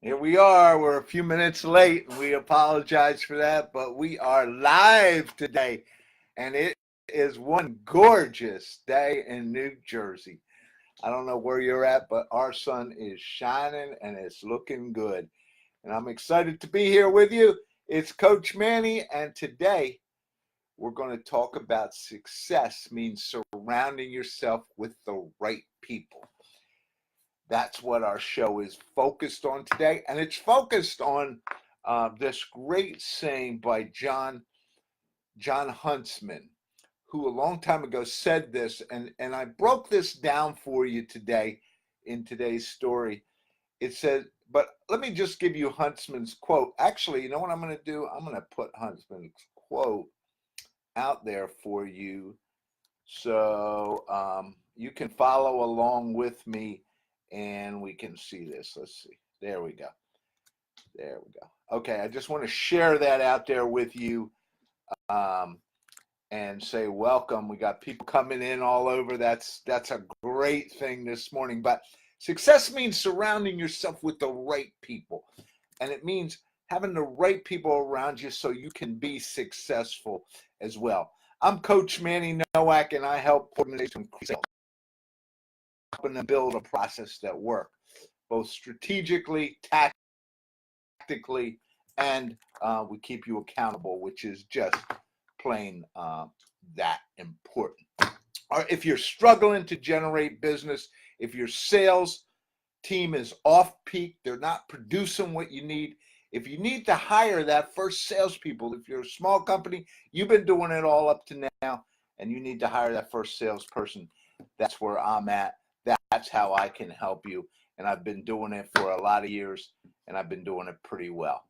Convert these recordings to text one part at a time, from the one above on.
Here we are. We're a few minutes late, and we apologize for that, but we are live today, and it is one gorgeous day in New Jersey. I don't know where you're at, but our sun is shining and it's looking good. And I'm excited to be here with you. It's Coach Manny, and today we're going to talk about success means surrounding yourself with the right people. That's what our show is focused on today. And it's focused on this great saying by Jon Huntsman, who a long time ago said this. And I broke this down for you today in today's story. It says, but let me just give you Huntsman's quote. Actually, you know what I'm going to do? I'm going to put Huntsman's quote out there for you so you can follow along with me and we can see this. Let's see. There we go. There we go. Okay, I just want to share that out there with you and say welcome. We got people coming in all over. That's a great thing this morning. But success means surrounding yourself with the right people. And it means having the right people around you so you can be successful as well. I'm Coach Manny Nowak, and I help organizations increase sales, helping them build a process that works, both strategically, tactically, and we keep you accountable, which is just plain that important. Or if you're struggling to generate business, if your sales team is off peak, they're not producing what you need, if you need to hire that first salespeople, if you're a small company, you've been doing it all up to now, and you need to hire that first salesperson, that's where I'm at. That's how I can help you. And I've been doing it for a lot of years, and I've been doing it pretty well.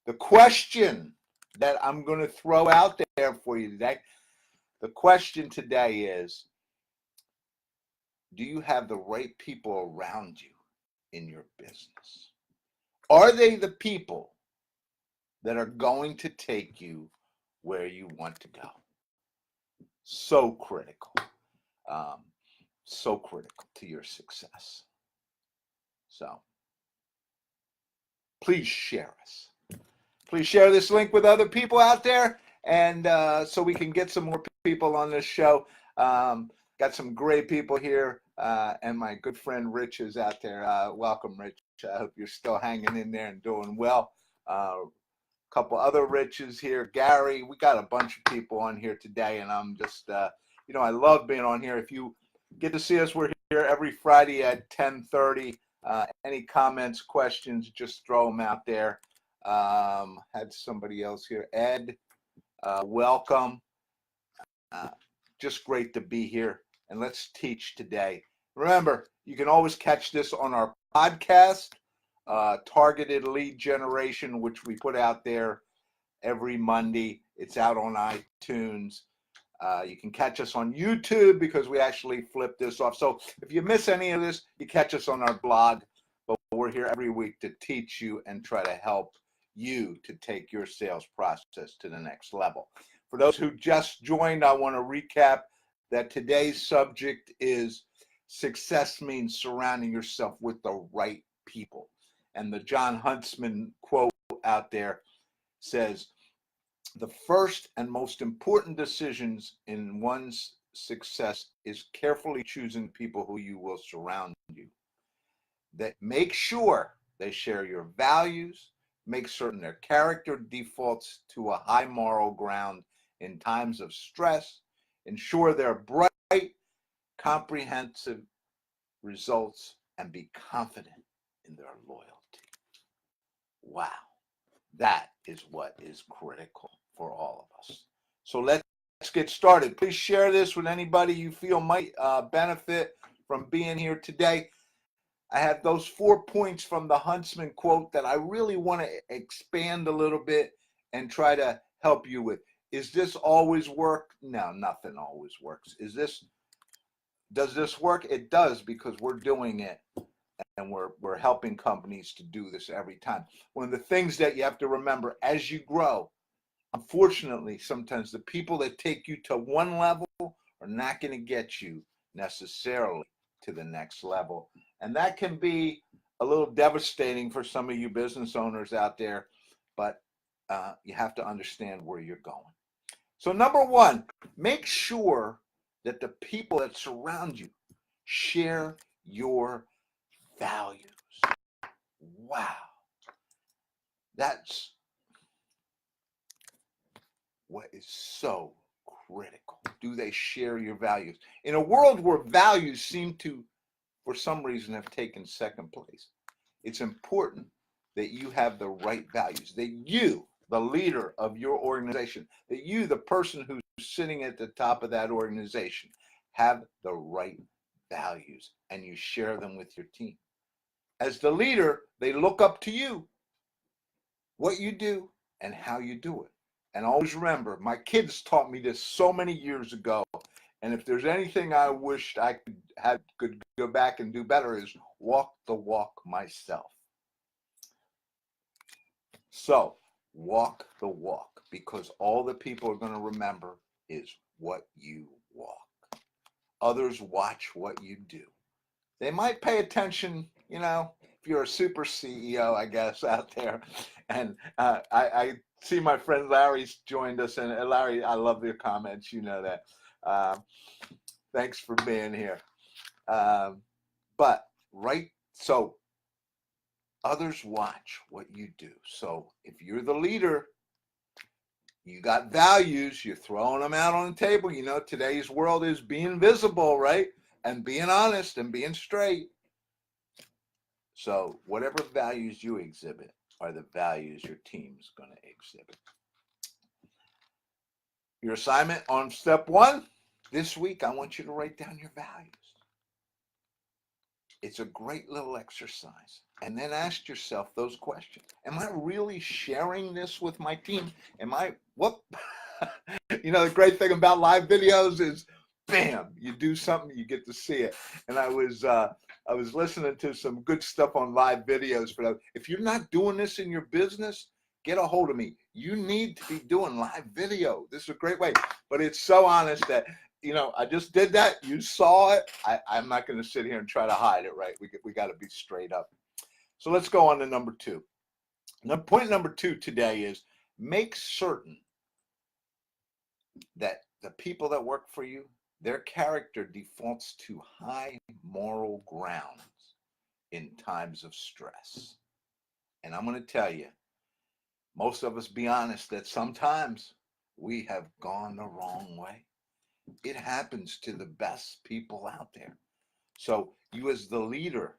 The question that I'm going to throw out there for you today, the question today is, do you have the right people around you in your business? Are they the people that are going to take you where you want to go? So critical. So critical to your success. So please share us. Please share this link with other people out there, and so we can get some more people on this show. Got some great people here, and my good friend Rich is out there. Welcome, Rich. I hope you're still hanging in there and doing well. Couple other Riches here. Gary, we got a bunch of people on here today, and I'm just, I love being on here. If you get to see us, we're here every Friday at 10:30. Any comments, questions, just throw them out there. Had somebody else here. Ed, welcome. Just great to be here, and let's teach today. Remember, you can always catch this on our podcast, Targeted Lead Generation, which we put out there every Monday. It's out on iTunes. You can catch us on YouTube because we actually flip this off. So if you miss any of this, you catch us on our blog. But we're here every week to teach you and try to help you to take your sales process to the next level. For those who just joined, I want to recap that today's subject is success means surrounding yourself with the right people. And the Jon Huntsman quote out there says, the first and most important decisions in one's success is carefully choosing people who you will surround you. That make sure they share your values, make certain their character defaults to a high moral ground in times of stress, ensure they're bright, comprehensive results, and be confident in their loyalty. Wow, that is what is critical for all of us. So let's get started. Please share this with anybody you feel might benefit from being here today. I have those 4 points from the Huntsman quote that I really want to expand a little bit and try to help you with. Is this always work? No, nothing always works. Does this work? It does, because we're doing it and we're helping companies to do this every time. One of the things that you have to remember as you grow, unfortunately, sometimes the people that take you to one level are not going to get you necessarily to the next level. And that can be a little devastating for some of you business owners out there, but you have to understand where you're going. So number one, make sure that the people that surround you share your values. Wow. That's what is so critical. Do they share your values? In a world where values seem to, for some reason, have taken second place, it's important that you have the right values, that you, the leader of your organization, that you, the person who's sitting at the top of that organization, have the right values and you share them with your team. As the leader, they look up to you, what you do and how you do it. And always remember, my kids taught me this so many years ago. And if there's anything I wished I could go back and do better, is walk the walk myself. So walk the walk, because all the people are going to remember is what you walk. Others watch what you do. They might pay attention, if you're a super CEO, I guess, out there. And I see my friend Larry's joined us. And Larry, I love your comments. You know that. Thanks for being here. But so others watch what you do. So if you're the leader, you got values, you're throwing them out on the table. Today's world is being visible, right? And being honest and being straight. So whatever values you exhibit are the values your team's going to exhibit. Your assignment on step one this week, I want you to write down your values. It's a great little exercise. And then ask yourself those questions. Am I really sharing this with my team? The great thing about live videos is, bam, you do something, you get to see it. And I was listening to some good stuff on live videos. But if you're not doing this in your business, get a hold of me. You need to be doing live video. This is a great way. But it's so honest that, I just did that. You saw it. I'm not going to sit here and try to hide it, right? We got to be straight up. So let's go on to number two. Now, point number two today is make certain that the people that work for you, their character defaults to high moral grounds in times of stress. And I'm going to tell you, most of us be honest that sometimes we have gone the wrong way. It happens to the best people out there. So you as the leader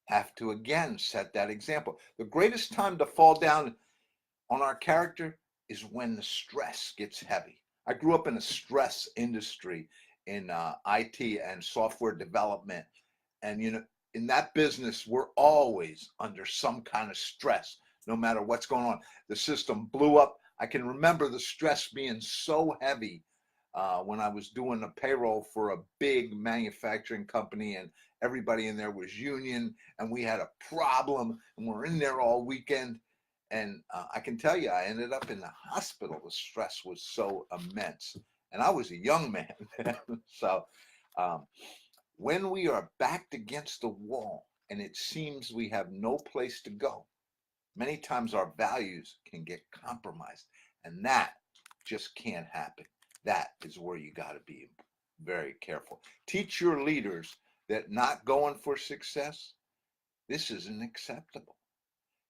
have to, again, set that example. The greatest time to fall down on our character is when the stress gets heavy. I grew up in a stress industry in IT and software development. And, in that business, we're always under some kind of stress, no matter what's going on. The system blew up. I can remember the stress being so heavy when I was doing the payroll for a big manufacturing company, and everybody in there was union, and we had a problem, and we're in there all weekend. And I can tell you, I ended up in the hospital. The stress was so immense. And I was a young man. So when we are backed against the wall and it seems we have no place to go, many times our values can get compromised. And that just can't happen. That is where you got to be very careful. Teach your leaders that not going for success, this isn't acceptable.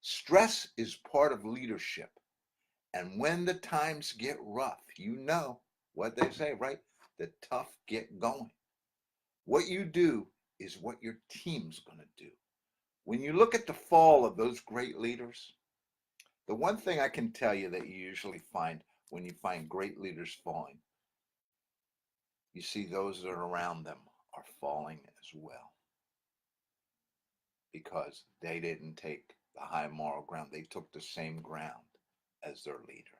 Stress is part of leadership. And when the times get rough, you know what they say, right? The tough get going. What you do is what your team's going to do. When you look at the fall of those great leaders, the one thing I can tell you that you usually find when you find great leaders falling, you see those that are around them are falling as well, because they didn't take the high moral ground. They took the same ground as their leader.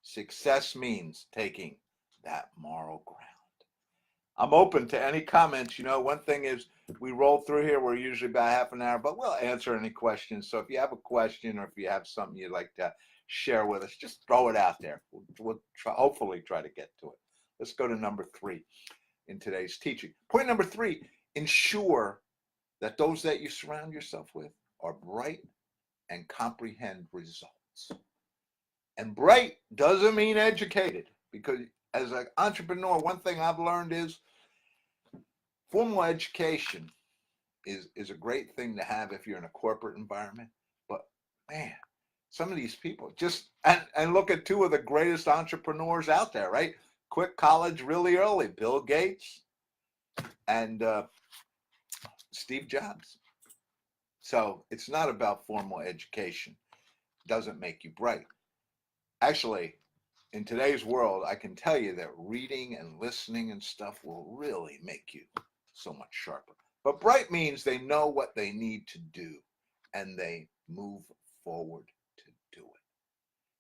Success means taking that moral ground. I'm open to any comments. One thing is we roll through here. We're usually about half an hour, but we'll answer any questions. So if you have a question or if you have something you'd like to share with us, just throw it out there. We'll hopefully try to get to it. Let's go to number 3 in today's teaching. Point number 3, ensure that those that you surround yourself with are bright and comprehend results. And bright doesn't mean educated, because as an entrepreneur, one thing I've learned is formal education is a great thing to have if you're in a corporate environment. But man, some of these people just, and look at two of the greatest entrepreneurs out there, right? Quit college really early, Bill Gates and Steve Jobs. So it's not about formal education. It doesn't make you bright. Actually, in today's world, I can tell you that reading and listening and stuff will really make you so much sharper. But bright means they know what they need to do and they move forward to do it.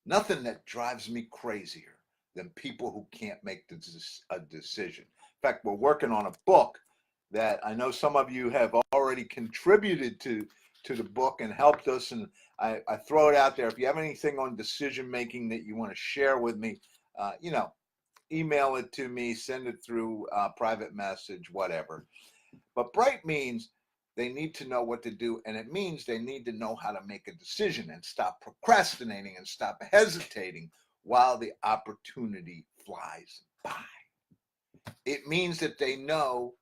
Nothing that drives me crazier than people who can't make a decision. In fact, we're working on a book that I know some of you have already contributed to the book and helped us. And I throw it out there. If you have anything on decision making that you want to share with me, email it to me, send it through private message, whatever. But bright means they need to know what to do, and it means they need to know how to make a decision and stop procrastinating and stop hesitating while the opportunity flies by. It means that they know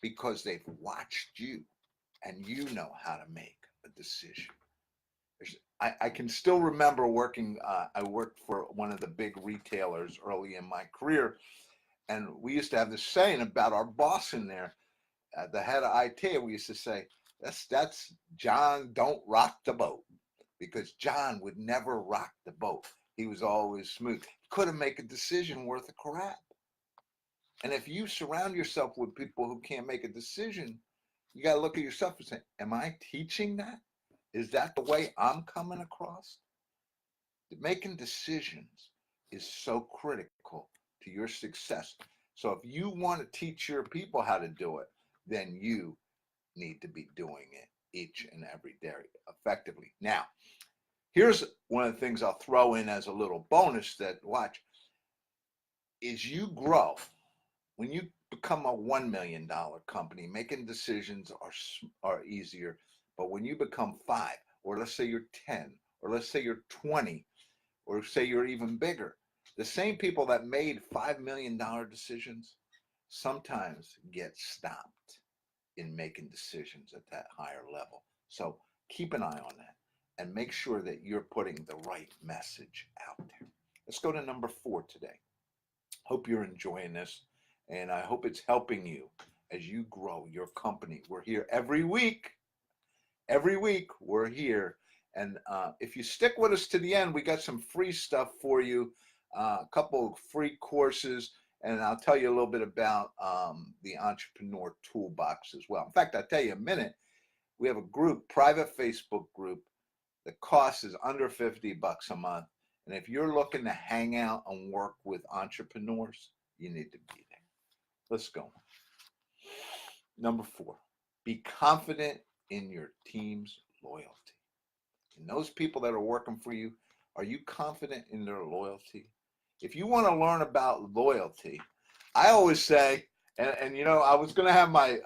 because they've watched you and you know how to make a decision. I can still remember working, I worked for one of the big retailers early in my career, and we used to have this saying about our boss in there, the head of IT. We used to say, that's John, don't rock the boat, because John would never rock the boat. He was always smooth. He couldn't make a decision worth a crap. And if you surround yourself with people who can't make a decision, you got to look at yourself and say, am I teaching that? Is that the way I'm coming across? Making decisions is so critical to your success. So if you want to teach your people how to do it, then you need to be doing it each and every day effectively. Now, here's one of the things I'll throw in as a little bonus that, watch, is you grow. When you become a $1 million company, making decisions are easier. But when you become 5, or let's say you're 10, or let's say you're 20, or say you're even bigger, the same people that made $5 million decisions sometimes get stopped in making decisions at that higher level. So keep an eye on that and make sure that you're putting the right message out there. Let's go to number 4 today. Hope you're enjoying this, and I hope it's helping you as you grow your company. We're here every week. Every week we're here. And if you stick with us to the end, we got some free stuff for you, a couple of free courses, and I'll tell you a little bit about the Entrepreneur Toolbox as well. In fact, I'll tell you in a minute, we have a group, private Facebook group. The cost is under $50 a month. And if you're looking to hang out and work with entrepreneurs, you need to be there. Let's go. Number 4, be confident in your team's loyalty. And those people that are working for you, are you confident in their loyalty? If you want to learn about loyalty, I always say, and you know, I was going to have my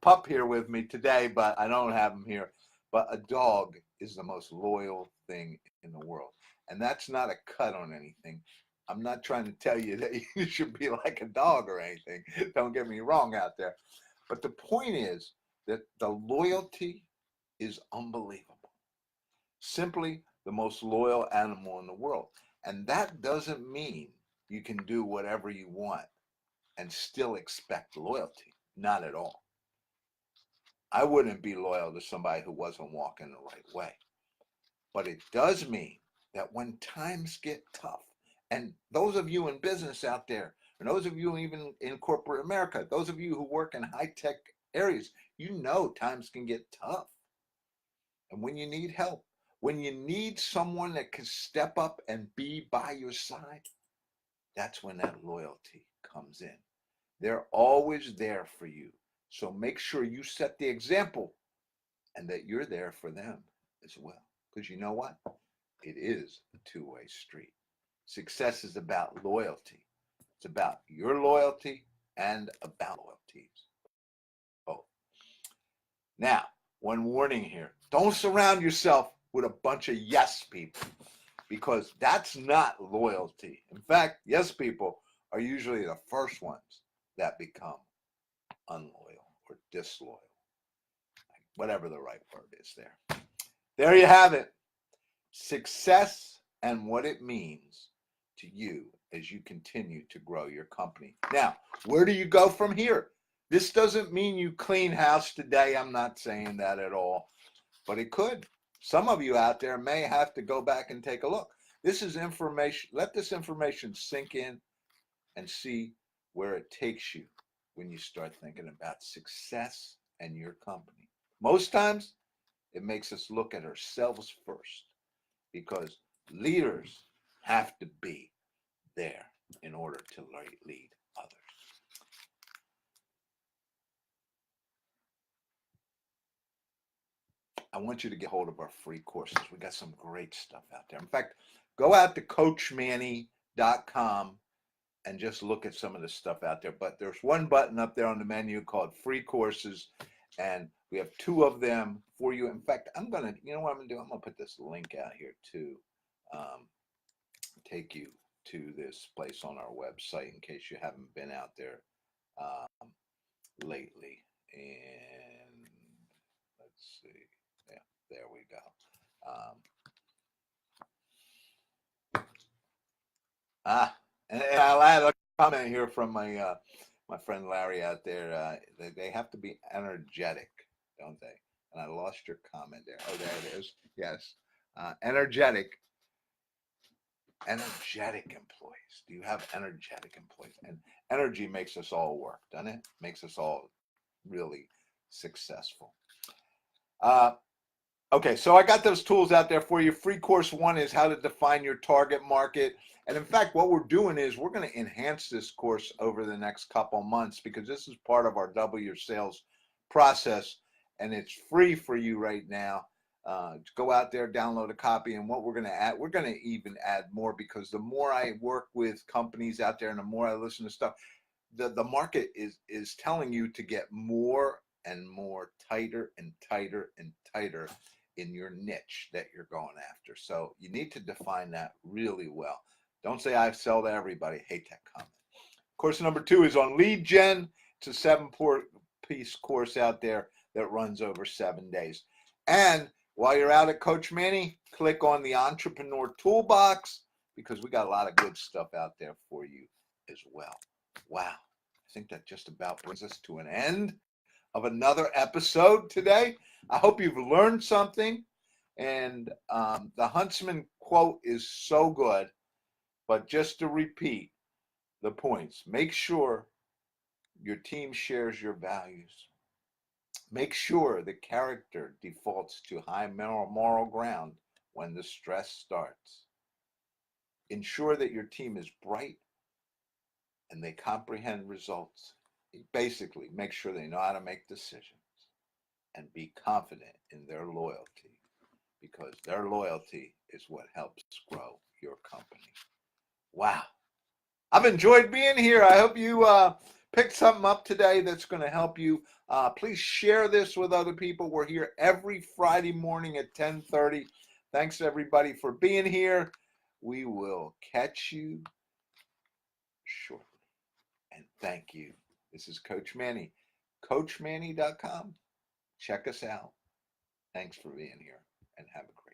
pup here with me today, but I don't have him here. But a dog is the most loyal thing in the world. And that's not a cut on anything. I'm not trying to tell you that you should be like a dog or anything. Don't get me wrong out there. But the point is that the loyalty is unbelievable. Simply the most loyal animal in the world. And that doesn't mean you can do whatever you want and still expect loyalty. Not at all. I wouldn't be loyal to somebody who wasn't walking the right way. But it does mean that when times get tough, and those of you in business out there, and those of you even in corporate America, those of you who work in high-tech areas, you know times can get tough. And when you need help, when you need someone that can step up and be by your side, that's when that loyalty comes in. They're always there for you. So make sure you set the example and that you're there for them as well. Because you know what? It is a two-way street. Success is about loyalty. It's about your loyalty and about loyalties. Both. Now, one warning here. Don't surround yourself with a bunch of yes people, because that's not loyalty. In fact, yes people are usually the first ones that become unloyal or disloyal, whatever the right word is there. There you have it. Success and what it means to you as you continue to grow your company. Now, where do you go from here? This doesn't mean you clean house today. I'm not saying that at all, but it could. Some of you out there may have to go back and take a look. This is information. Let this information sink in and see where it takes you when you start thinking about success and your company. Most times, it makes us look at ourselves first, because leaders have to be there in order to lead others. I want you to get hold of our free courses. We got some great stuff out there. In fact, go out to coachmanny.com and just look at some of the stuff out there. But there's one button up there on the menu called free courses, and we have 2 of them for you. In fact, you know what I'm gonna do? I'm gonna put this link out here to take you to this place on our website in case you haven't been out there lately. And let's see. Yeah, there we go. And I'll add a comment here from my friend Larry out there. They have to be energetic, don't they? And I lost your comment there. Oh, there it is. Yes, energetic employees. Do you have energetic employees? And energy makes us all work, doesn't it? Makes us all really successful. Okay, so I got those tools out there for you. Free course 1 is how to define your target market. And in fact, what we're doing is we're going to enhance this course over the next couple months, because this is part of our double your sales process, and it's free for you right now. Go out there, download a copy, and what we're going to add, we're going to even add more, because the more I work with companies out there and the more I listen to stuff, the market is telling you to get more and more, tighter and tighter and tighter in your niche that you're going after. So you need to define that really well. Don't say I sell to everybody. Hate that comment. Course number 2 is on lead gen. It's a 7-piece course out there that runs over 7 days. And while you're out at Coach Manny, click on the Entrepreneur Toolbox, because we got a lot of good stuff out there for you as well. Wow. I think that just about brings us to an end of another episode today. I hope you've learned something. And the Huntsman quote is so good. But just to repeat the points, make sure your team shares your values. Make sure the character defaults to high moral ground when the stress starts. Ensure that your team is bright and they comprehend results. Basically, make sure they know how to make decisions, and be confident in their loyalty, because their loyalty is what helps grow your company. Wow. I've enjoyed being here. I hope you picked something up today that's going to help you. Please share this with other people. We're here every Friday morning at 10:30. Thanks, everybody, for being here. We will catch you shortly. And thank you. This is Coach Manny. CoachManny.com. Check us out. Thanks for being here, and have a great day.